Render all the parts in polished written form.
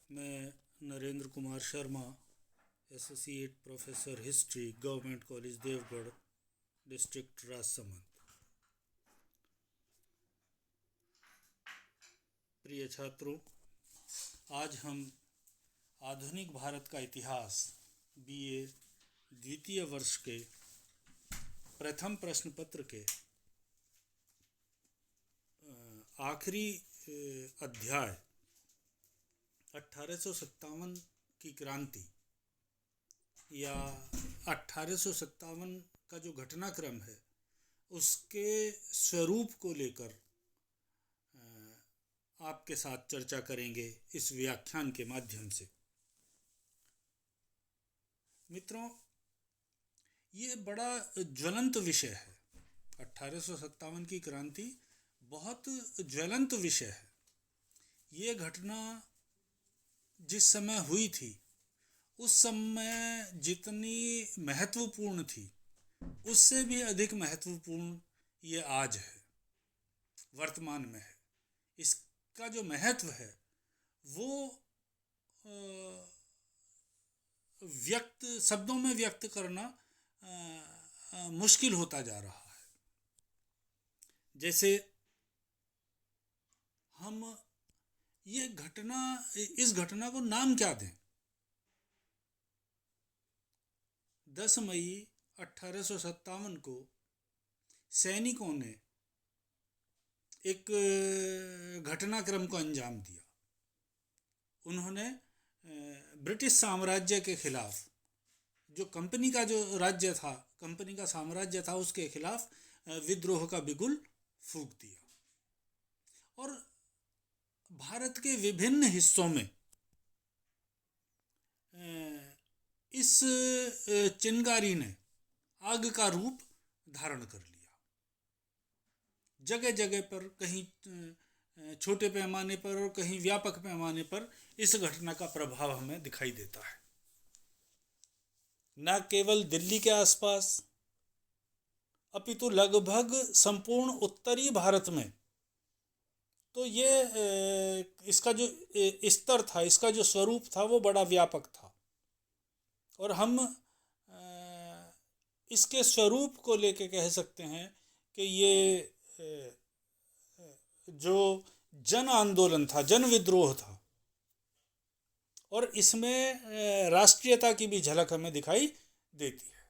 मैं Narendra Kumar Sharma, associate professor history, Government College Devgarh, district Rajsamand. प्रिय छात्रों, आज हम आधुनिक भारत का इतिहास बीए द्वितीय वर्ष के प्रथम प्रश्न पत्र के आखिरी अध्याय 1857 की क्रांति या 1857 का जो घटनाक्रम है उसके स्वरूप को लेकर आपके साथ चर्चा करेंगे इस व्याख्यान के माध्यम से। मित्रों, ये बड़ा ज्वलंत विषय है। 1857 की क्रांति बहुत ज्वलंत विषय है। ये घटना जिस समय हुई थी उस समय जितनी महत्वपूर्ण थी उससे भी अधिक महत्वपूर्ण ये आज है, वर्तमान में है। इसका जो महत्व है वो शब्दों में व्यक्त करना मुश्किल होता जा रहा है। जैसे हम इस घटना को नाम क्या दें? 10 मई 1857 को सैनिकों ने एक घटनाक्रम को अंजाम दिया। उन्होंने ब्रिटिश साम्राज्य के खिलाफ, जो कंपनी का साम्राज्य था उसके खिलाफ विद्रोह का बिगुल फूंक दिया और भारत के विभिन्न हिस्सों में इस चिंगारी ने आग का रूप धारण कर लिया। जगह जगह पर, कहीं छोटे पैमाने पर और कहीं व्यापक पैमाने पर इस घटना का प्रभाव हमें दिखाई देता है। न केवल दिल्ली के आसपास अपितु लगभग संपूर्ण उत्तरी भारत में तो ये इसका जो स्तर था, इसका जो स्वरूप था वो बड़ा व्यापक था और हम इसके स्वरूप को लेके कह सकते हैं कि ये जो जन आंदोलन था, जन विद्रोह था और इसमें राष्ट्रीयता की भी झलक हमें दिखाई देती है।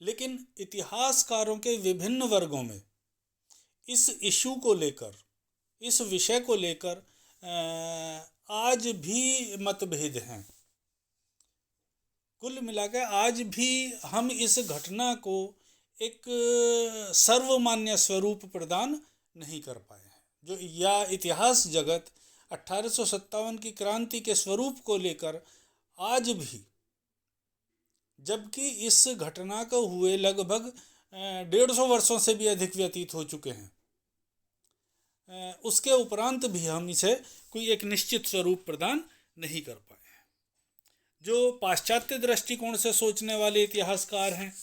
लेकिन इतिहासकारों के विभिन्न वर्गों में इस इशू को लेकर, इस विषय को लेकर आज भी मतभेद हैं। कुल मिलाकर आज भी हम इस घटना को एक सर्वमान्य स्वरूप प्रदान नहीं कर पाए हैं। जो या इतिहास जगत 1857 की क्रांति के स्वरूप को लेकर आज भी, जबकि इस घटना को हुए लगभग 150 वर्षों से भी अधिक व्यतीत हो चुके हैं, उसके उपरांत भी हम इसे कोई एक निश्चित स्वरूप प्रदान नहीं कर पाए हैं। जो पाश्चात्य दृष्टिकोण से सोचने वाले इतिहासकार हैं,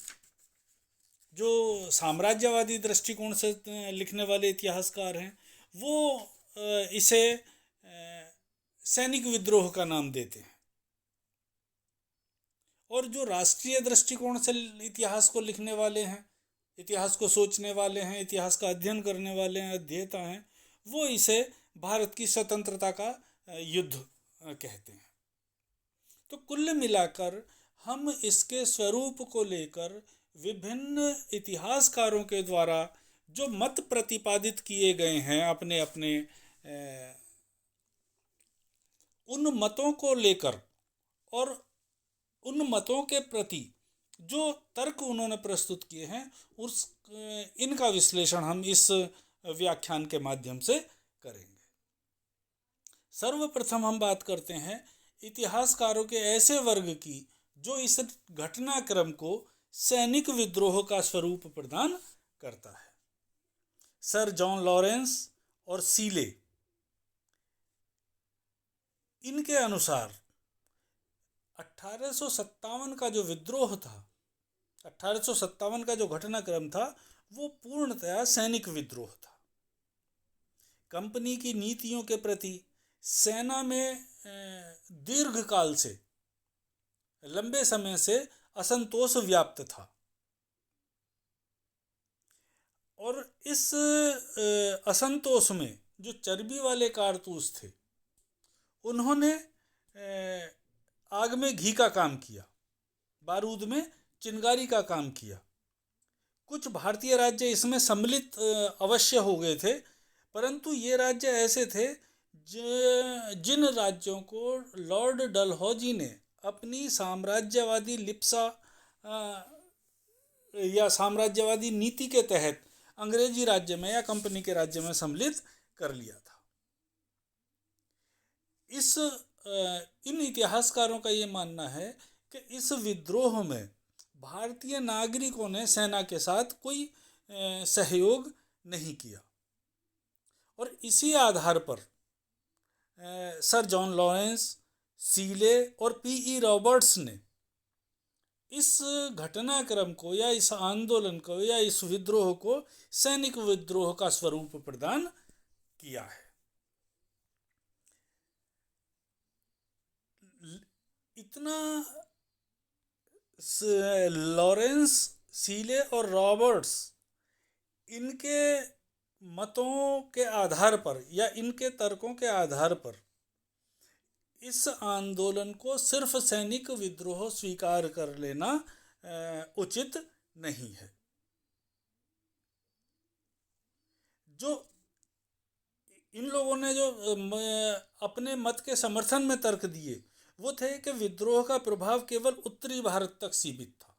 जो साम्राज्यवादी दृष्टिकोण से लिखने वाले इतिहासकार हैं, वो इसे सैनिक विद्रोह का नाम देते हैं और जो राष्ट्रीय दृष्टिकोण से इतिहास को लिखने वाले हैं, इतिहास को सोचने वाले हैं, इतिहास का अध्ययन करने वाले हैं, अध्येता हैं, वो इसे भारत की स्वतंत्रता का युद्ध कहते हैं। तो कुल मिलाकर हम इसके स्वरूप को लेकर विभिन्न इतिहासकारों के द्वारा जो मत प्रतिपादित किए गए हैं, अपने अपने उन मतों को लेकर और उन मतों के प्रति जो तर्क उन्होंने प्रस्तुत किए हैं, इनका विश्लेषण हम इस व्याख्यान के माध्यम से करेंगे। सर्वप्रथम हम बात करते हैं इतिहासकारों के ऐसे वर्ग की जो इस घटनाक्रम को सैनिक विद्रोह का स्वरूप प्रदान करता है। सर जॉन लॉरेंस और सीले, इनके अनुसार 1857 का जो विद्रोह था, 1857 का जो घटनाक्रम था, वो पूर्णतया सैनिक विद्रोह था। कंपनी की नीतियों के प्रति, सेना में दीर्घ काल से, लंबे समय से असंतोष व्याप्त था। और इस असंतोष में जो चर्बी वाले कारतूस थे, उन्होंने आग में घी का काम किया, बारूद में चिंगारी का काम किया। कुछ भारतीय राज्य इसमें सम्मिलित अवश्य हो गए थे, परंतु ये राज्य ऐसे थे जिन राज्यों को लॉर्ड डलहौजी ने अपनी साम्राज्यवादी लिप्सा या साम्राज्यवादी नीति के तहत अंग्रेजी राज्य में या कंपनी के राज्य में सम्मिलित कर लिया था। इन इतिहासकारों का ये मानना है कि इस विद्रोह में भारतीय नागरिकों ने सेना के साथ कोई सहयोग नहीं किया, और इसी आधार पर सर जॉन लॉरेंस, सीले और पी.ई. रॉबर्ट्स ने इस घटनाक्रम को या इस आंदोलन को या इस विद्रोह को सैनिक विद्रोह का स्वरूप प्रदान किया है। इतना लॉरेंस, सीले और रॉबर्ट्स इनके मतों के आधार पर या इनके तर्कों के आधार पर इस आंदोलन को सिर्फ सैनिक विद्रोह स्वीकार कर लेना उचित नहीं है। जो इन लोगों ने जो अपने मत के समर्थन में तर्क दिए वो थे कि विद्रोह का प्रभाव केवल उत्तरी भारत तक सीमित था,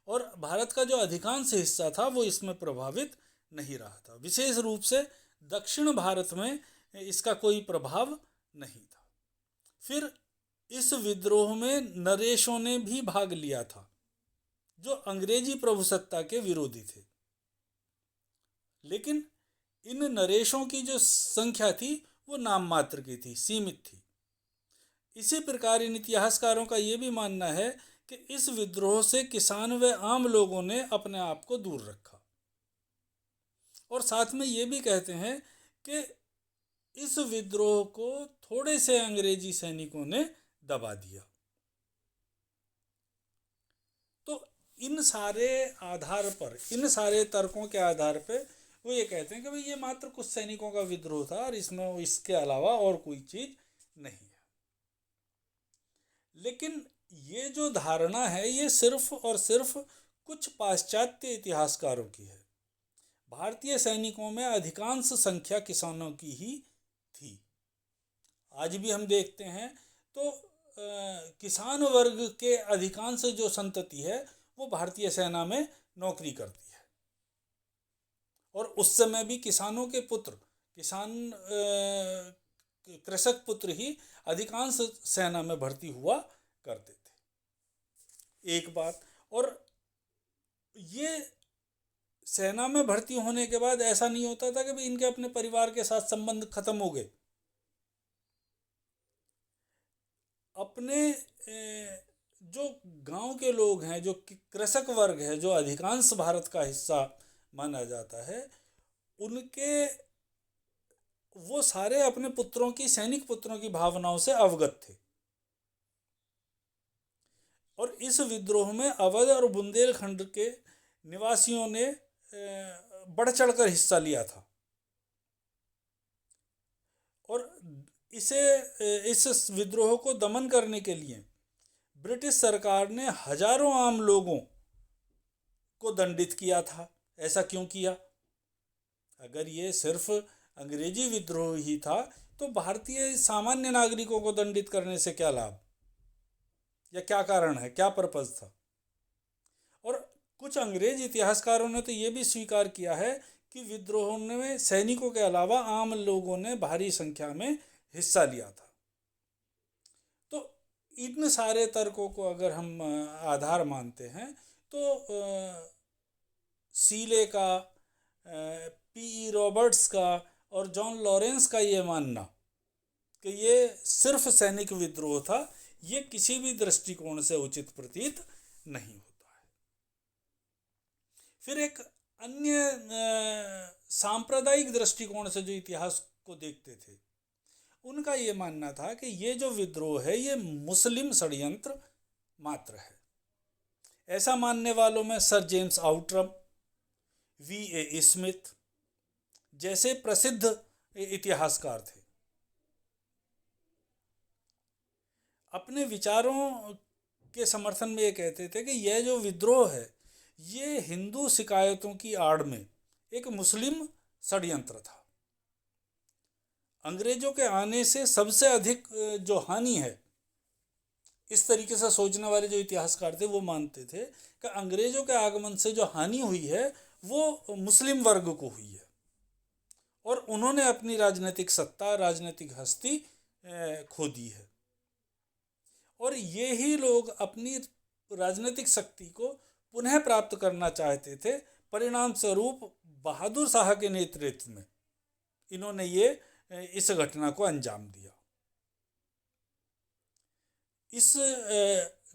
और भारत का जो अधिकांश हिस्सा था वो इसमें प्रभावित नहीं रहा था। विशेष रूप से दक्षिण भारत में इसका कोई प्रभाव नहीं था। फिर इस विद्रोह में नरेशों ने भी भाग लिया था, जो अंग्रेजी प्रभुसत्ता के विरोधी थे, लेकिन इन नरेशों की जो संख्या थी वो नाम मात्र की थी, सीमित थी। इसी प्रकार इन इतिहासकारों का ये भी मानना है कि इस विद्रोह से किसान व आम लोगों ने अपने आप को दूर रखा, और साथ में ये भी कहते हैं कि इस विद्रोह को थोड़े से अंग्रेजी सैनिकों ने दबा दिया। तो इन सारे आधार पर, इन सारे तर्कों के आधार पर वो ये कहते हैं कि भाई ये मात्र कुछ सैनिकों का विद्रोह था और इसमें इसके अलावा और कोई चीज नहीं है। लेकिन ये जो धारणा है ये सिर्फ और सिर्फ कुछ पाश्चात्य इतिहासकारों की है। भारतीय सैनिकों में अधिकांश संख्या किसानों की ही थी। आज भी हम देखते हैं तो किसान वर्ग के अधिकांश जो संतति है वो भारतीय सेना में नौकरी करती है, और उस समय भी किसानों के पुत्र, कृषक पुत्र ही अधिकांश सेना में भर्ती हुआ करते थे। एक बात, और ये सेना में भर्ती होने के बाद ऐसा नहीं होता था कि भाई इनके अपने परिवार के साथ संबंध खत्म हो गए। अपने जो गांव के लोग हैं, जो कृषक वर्ग है, जो अधिकांश भारत का हिस्सा माना जाता है, उनके वो सारे अपने पुत्रों की, सैनिक पुत्रों की भावनाओं से अवगत थे, और इस विद्रोह में अवध और बुंदेलखंड के निवासियों ने बढ़ चढ़कर हिस्सा लिया था, और इस विद्रोह को दमन करने के लिए ब्रिटिश सरकार ने हजारों आम लोगों को दंडित किया था। ऐसा क्यों किया? अगर ये सिर्फ अंग्रेजी विद्रोह ही था तो भारतीय सामान्य नागरिकों को दंडित करने से क्या लाभ, या क्या कारण है, क्या पर्पज था? और कुछ अंग्रेज इतिहासकारों ने तो ये भी स्वीकार किया है कि विद्रोह में सैनिकों के अलावा आम लोगों ने भारी संख्या में हिस्सा लिया था। तो इन सारे तर्कों को अगर हम आधार मानते हैं तो सीले का, पी.ई. रॉबर्ट्स का और जॉन लॉरेंस का ये मानना कि ये सिर्फ सैनिक विद्रोह था, ये किसी भी दृष्टिकोण से उचित प्रतीत नहीं होता है। फिर एक अन्य सांप्रदायिक दृष्टिकोण से जो इतिहास को देखते थे। उनका ये मानना था कि ये जो विद्रोह है ये मुस्लिम षड्यंत्र मात्र है। ऐसा मानने वालों में sir James Outram, V.A. Smith जैसे प्रसिद्ध इतिहासकार थे। अपने विचारों के समर्थन में ये कहते थे कि यह जो विद्रोह है ये हिंदू शिकायतों की आड़ में एक मुस्लिम षड्यंत्र था। अंग्रेजों के आने से सबसे अधिक जो हानि है, इस तरीके से सोचने वाले जो इतिहासकार थे वो मानते थे कि अंग्रेजों के आगमन से जो हानि हुई है वो मुस्लिम वर्ग को हुई है और उन्होंने अपनी राजनीतिक सत्ता, राजनीतिक हस्ती खो दी है। और ये ही लोग अपनी राजनीतिक शक्ति को पुनः प्राप्त करना चाहते थे। परिणाम स्वरूप बहादुर शाह के नेतृत्व में इन्होंने ये इस घटना को अंजाम दिया। इस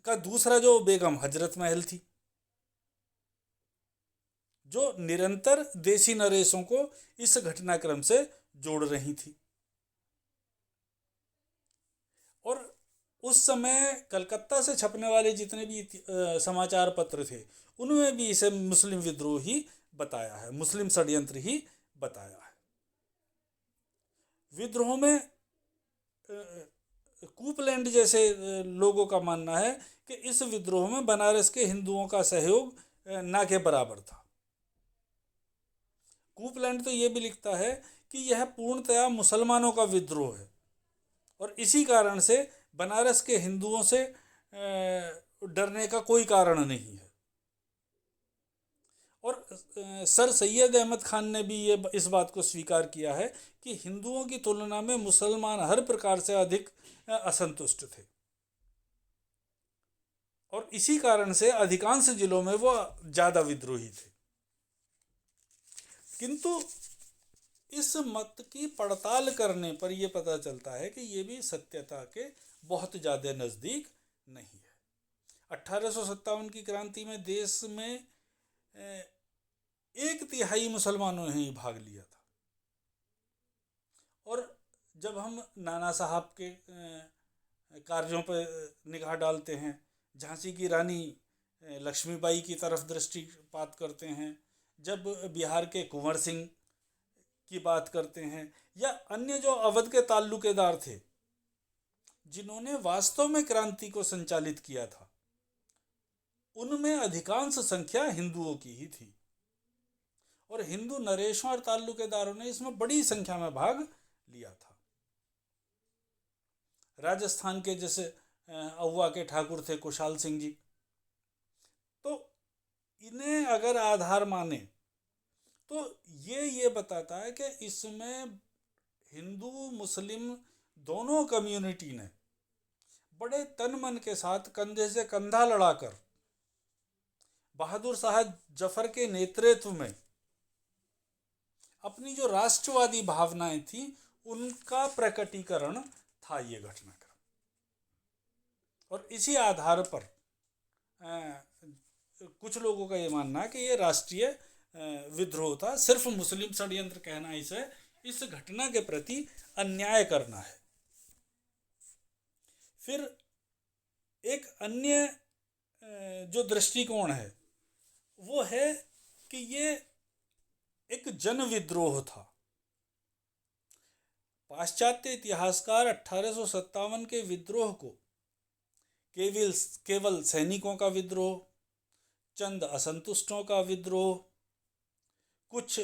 का दूसरा जो बेगम हजरत महल थी, जो निरंतर देसी नरेशों को इस घटनाक्रम से जोड़ रही थी। और उस समय कलकत्ता से छपने वाले जितने भी समाचार पत्र थे उनमें भी इसे मुस्लिम विद्रोह ही बताया है, मुस्लिम षड्यंत्र ही बताया है। विद्रोह में कूपलैंड जैसे लोगों का मानना है कि इस विद्रोह में बनारस के हिंदुओं का सहयोग ना के बराबर था। कूपलैंड तो ये भी लिखता है कि यह पूर्णतया मुसलमानों का विद्रोह है और इसी कारण से बनारस के हिंदुओं से डरने का कोई कारण नहीं है। और सर सैयद अहमद खान ने भी ये इस बात को स्वीकार किया है कि हिंदुओं की तुलना में मुसलमान हर प्रकार से अधिक असंतुष्ट थे और इसी कारण से अधिकांश जिलों में वो ज़्यादा विद्रोही थे। किंतु इस मत की पड़ताल करने पर यह पता चलता है कि ये भी सत्यता के बहुत ज़्यादा नज़दीक नहीं है। 1857 की क्रांति में देश में 1/3 मुसलमानों ने ही भाग लिया था। और जब हम नाना साहब के कार्यों पर निगाह डालते हैं, झांसी की रानी लक्ष्मीबाई की तरफ दृष्टिपात करते हैं, जब बिहार के कुंवर सिंह की बात करते हैं या अन्य जो अवध के ताल्लुकेदार थे जिन्होंने वास्तव में क्रांति को संचालित किया था, उनमें अधिकांश संख्या हिंदुओं की ही थी और हिंदू नरेशों और ताल्लुकेदारों ने इसमें बड़ी संख्या में भाग लिया था। राजस्थान के जैसे अहुआ के ठाकुर थे कुशाल सिंह जी, तो इन्हें अगर आधार माने तो ये बताता है कि इसमें हिंदू मुस्लिम दोनों कम्युनिटी ने बड़े तन मन के साथ कंधे से कंधा लड़ाकर बहादुर शाह जफर के नेतृत्व में अपनी जो राष्ट्रवादी भावनाएं थी उनका प्रकटीकरण था ये घटनाक्रम। और इसी आधार पर कुछ लोगों का ये मानना है कि ये राष्ट्रीय विद्रोह था। सिर्फ मुस्लिम षड्यंत्र कहना इसे इस घटना के प्रति अन्याय करना है। फिर एक अन्य जो दृष्टिकोण है वो है कि ये एक जन विद्रोह था। पाश्चात्य इतिहासकार 1857 के विद्रोह को केवल सैनिकों का विद्रोह, चंद असंतुष्टों का विद्रोह, कुछ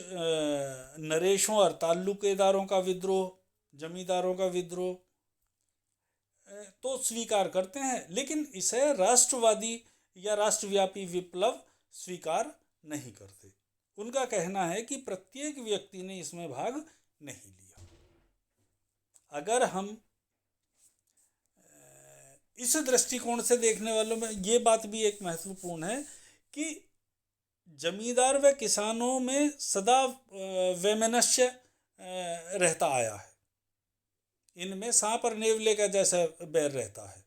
नरेशों और ताल्लुकेदारों का विद्रोह, जमींदारों का विद्रोह तो स्वीकार करते हैं, लेकिन इसे राष्ट्रवादी या राष्ट्रव्यापी विप्लव स्वीकार नहीं करते। उनका कहना है कि प्रत्येक व्यक्ति ने इसमें भाग नहीं लिया। अगर हम इस दृष्टिकोण से देखने वालों में ये बात भी एक महत्वपूर्ण है कि जमींदार व किसानों में सदा वैमनस्य रहता आया है, इनमें सांप और नेवले का जैसा बैर रहता है।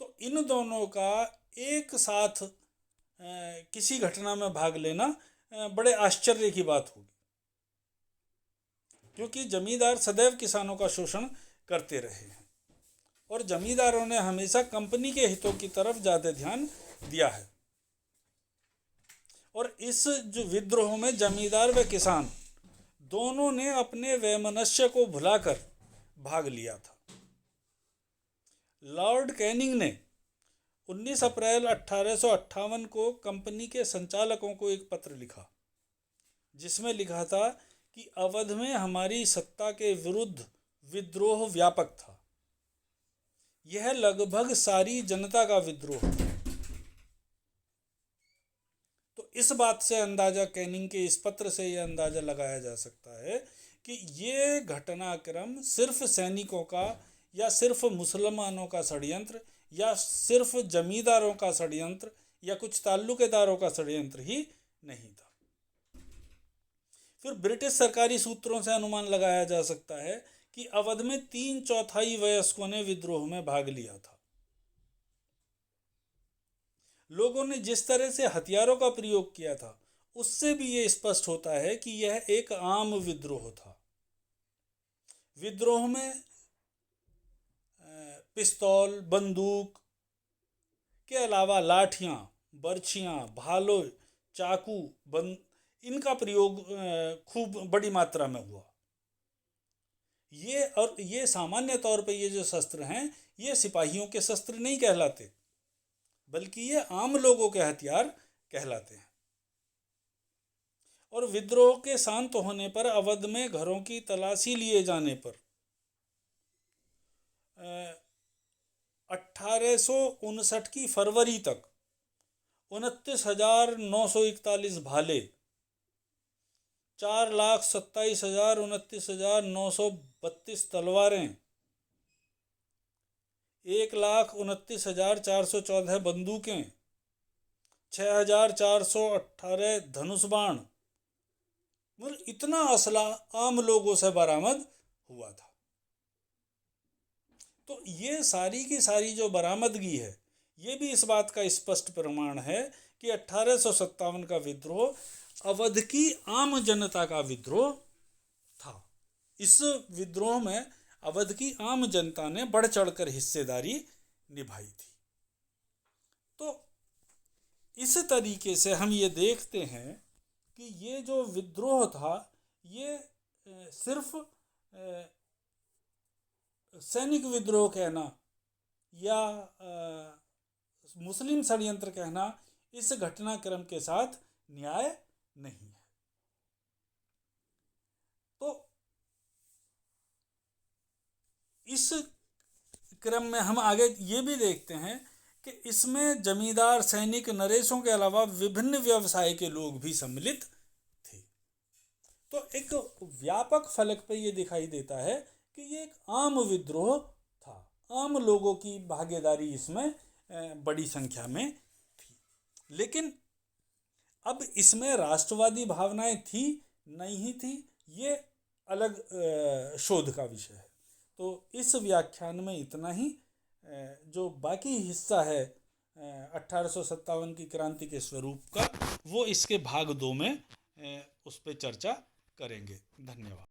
तो इन दोनों का एक साथ किसी घटना में भाग लेना बड़े आश्चर्य की बात होगी, क्योंकि जमींदार सदैव किसानों का शोषण करते रहे हैं और जमींदारों ने हमेशा कंपनी के हितों की तरफ ज़्यादा ध्यान दिया है। और इस जो विद्रोह में जमींदार व किसान दोनों ने अपने वैमनस्य को भुलाकर भाग लिया था। लॉर्ड कैनिंग ने 19 अप्रैल 1858 को कंपनी के संचालकों को एक पत्र लिखा, जिसमें लिखा था कि अवध में हमारी सत्ता के विरुद्ध विद्रोह व्यापक था। यह लगभग सारी जनता का विद्रोह था। तो इस बात से अंदाजा, कैनिंग के इस पत्र से यह अंदाजा लगाया जा सकता है कि ये घटनाक्रम सिर्फ सैनिकों का या सिर्फ मुसलमानों का षड्यंत्र या सिर्फ जमींदारों का षड्यंत्र या कुछ ताल्लुकेदारों का षड्यंत्र ही नहीं था। फिर ब्रिटिश सरकारी सूत्रों से अनुमान लगाया जा सकता है कि अवध में 3/4 वयस्कों ने विद्रोह में भाग लिया था। लोगों ने जिस तरह से हथियारों का प्रयोग किया था, उससे भी ये स्पष्ट होता है कि यह एक आम विद्रोह था। विद्रोह में पिस्तौल, बंदूक के अलावा लाठियां, बर्छियां, भालों, चाकू, इनका प्रयोग खूब बड़ी मात्रा में हुआ। ये सामान्य तौर पे ये जो शस्त्र हैं, ये सिपाहियों के शस्त्र नहीं कहलाते, बल्कि ये आम लोगों के हथियार कहलाते हैं। और विद्रोह के शांत होने पर अवध में घरों की तलाशी लिए जाने पर 1859 की फरवरी तक 29,941 भाले, 4,27,29,932 तलवारें, 1,29,414 बंदूकें, 6,418 धनुष बाण, मतलब इतना असला आम लोगों से बरामद हुआ था। तो ये सारी की सारी जो बरामदगी है, ये भी इस बात का स्पष्ट प्रमाण है कि 1857 का विद्रोह अवध की आम जनता का विद्रोह था। इस विद्रोह में अवध की आम जनता ने बढ़ चढ़कर हिस्सेदारी निभाई थी। तो इस तरीके से हम ये देखते हैं कि ये जो विद्रोह था, ये सिर्फ सैनिक विद्रोह कहना या मुस्लिम षड्यंत्र कहना इस घटनाक्रम के साथ न्याय नहीं है। तो इस क्रम में हम आगे ये भी देखते हैं कि इसमें जमींदार, सैनिक, नरेशों के अलावा विभिन्न व्यवसाय के लोग भी सम्मिलित थे। तो एक व्यापक फलक पे ये दिखाई देता है कि ये एक आम विद्रोह था। आम लोगों की भागीदारी इसमें बड़ी संख्या में थी। लेकिन अब इसमें राष्ट्रवादी भावनाएं थी नहीं थी, ये अलग शोध का विषय है। तो इस व्याख्यान में इतना ही। जो बाकी हिस्सा है 1857 की क्रांति के स्वरूप का, वो इसके भाग 2 में उस पर चर्चा करेंगे। धन्यवाद।